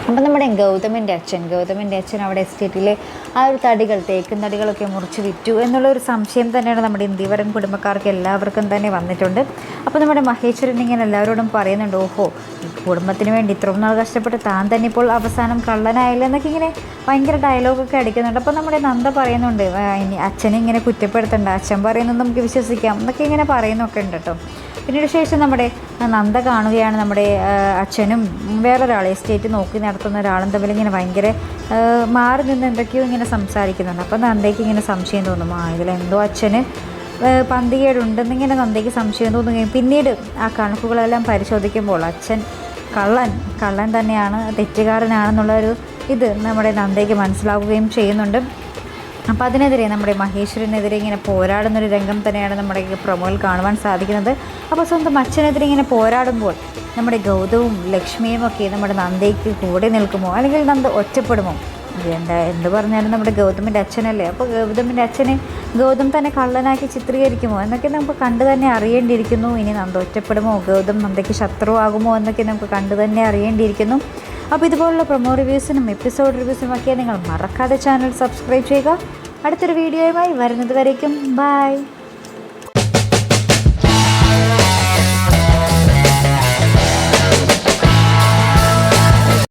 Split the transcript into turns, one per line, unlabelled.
അപ്പം നമ്മുടെ ഗൗതമിൻ്റെ അച്ഛൻ അവിടെ എസ്റ്റേറ്റിലെ ആ ഒരു തേക്കും തടികളൊക്കെ മുറിച്ച് വിറ്റു എന്നുള്ളൊരു സംശയം തന്നെയാണ് നമ്മുടെ ഇന്ത്യവരൻ കുടുംബക്കാർക്ക് എല്ലാവർക്കും തന്നെ വന്നിട്ടുണ്ട്. അപ്പോൾ നമ്മുടെ മഹേശ്വരൻ ഇങ്ങനെ എല്ലാവരോടും പറയുന്നുണ്ട്, ഓഹോ ഈ കുടുംബത്തിന് വേണ്ടി ഇത്രയും നാൾ കഷ്ടപ്പെട്ട് താൻ തന്നെ ഇപ്പോൾ അവസാനം കള്ളനായില്ല എന്നൊക്കെ ഇങ്ങനെ ഭയങ്കര ഡയലോഗൊക്കെ അടിക്കുന്നുണ്ട്. അപ്പോൾ നമ്മുടെ നന്ദ പറയുന്നുണ്ട്, ഇനി അച്ഛനെ ഇങ്ങനെ കുറ്റപ്പെടുത്തണ്ട, അച്ഛൻ പറയുന്നത് നമുക്ക് വിശ്വസിക്കാം എന്നൊക്കെ ഇങ്ങനെ പറയുന്നൊക്കെ ഉണ്ട് കേട്ടോ. പിന്നീട് ശേഷം നമ്മുടെ നന്ദ കാണുകയാണ് നമ്മുടെ അച്ഛനും വേറൊരാൾ എസ്റ്റേറ്റ് നോക്കി നടത്തുന്ന ഒരാളും തമ്മിൽ ഇങ്ങനെ ഭയങ്കര മാറി നിന്ന് എന്തൊക്കെയോ ഇങ്ങനെ സംസാരിക്കുന്നുണ്ട്. അപ്പോൾ നന്ദയ്ക്ക് ഇങ്ങനെ സംശയം തോന്നും, ഇതിലെന്തോ അച്ഛന് പന്തികേടുണ്ടെന്നിങ്ങനെ നന്ദയ്ക്ക് സംശയം തോന്നുകയും പിന്നീട് ആ കണക്കുകളെല്ലാം പരിശോധിക്കുമ്പോൾ അച്ഛൻ കള്ളൻ തന്നെയാണ്, തെറ്റുകാരനാണെന്നുള്ളൊരു ഇത് നമ്മുടെ നന്ദയ്ക്ക് മനസ്സിലാവുകയും ചെയ്യുന്നുണ്ട്. അപ്പോൾ അതിനെതിരെ നമ്മുടെ മഹേശ്വരനെതിരെ ഇങ്ങനെ പോരാടുന്നൊരു രംഗം തന്നെയാണ് നമ്മുടെ പ്രൊമോയിൽ കാണുവാൻ സാധിക്കുന്നത്. അപ്പോൾ സ്വന്തം അച്ഛനെതിരെ ഇങ്ങനെ പോരാടുമ്പോൾ നമ്മുടെ ഗൗതവും ലക്ഷ്മിയും ഒക്കെ നമ്മുടെ നന്ദയ്ക്ക് കൂടെ നിൽക്കുമോ, അല്ലെങ്കിൽ നന്ദ ഒറ്റപ്പെടുമോ? എന്ത് പറഞ്ഞാലും നമ്മുടെ ഗൗതമിൻ്റെ അച്ഛനല്ലേ. അപ്പോൾ ഗൗതമിൻ്റെ അച്ഛനെ ഗൗതം തന്നെ കള്ളനാക്കി ചിത്രീകരിക്കുമോ എന്നൊക്കെ നമുക്ക് കണ്ടു തന്നെ അറിയേണ്ടിയിരിക്കുന്നു. ഇനി നന്ദ ഒറ്റപ്പെടുമോ, ഗൗതം നന്ദയ്ക്ക് ശത്രുവാകുമോ എന്നൊക്കെ നമുക്ക് കണ്ടു തന്നെ അറിയേണ്ടിയിരിക്കുന്നു. അപ്പോൾ ഇതുപോലുള്ള പ്രൊമോ റിവ്യൂസിനും എപ്പിസോഡ് റിവ്യൂസിനും ഒക്കെ നിങ്ങൾ മറക്കാതെ ചാനൽ സബ്സ്ക്രൈബ് ചെയ്യുക. അടുത്തൊരു വീഡിയോയുമായി വരുന്നത് വരേക്കും ബൈ.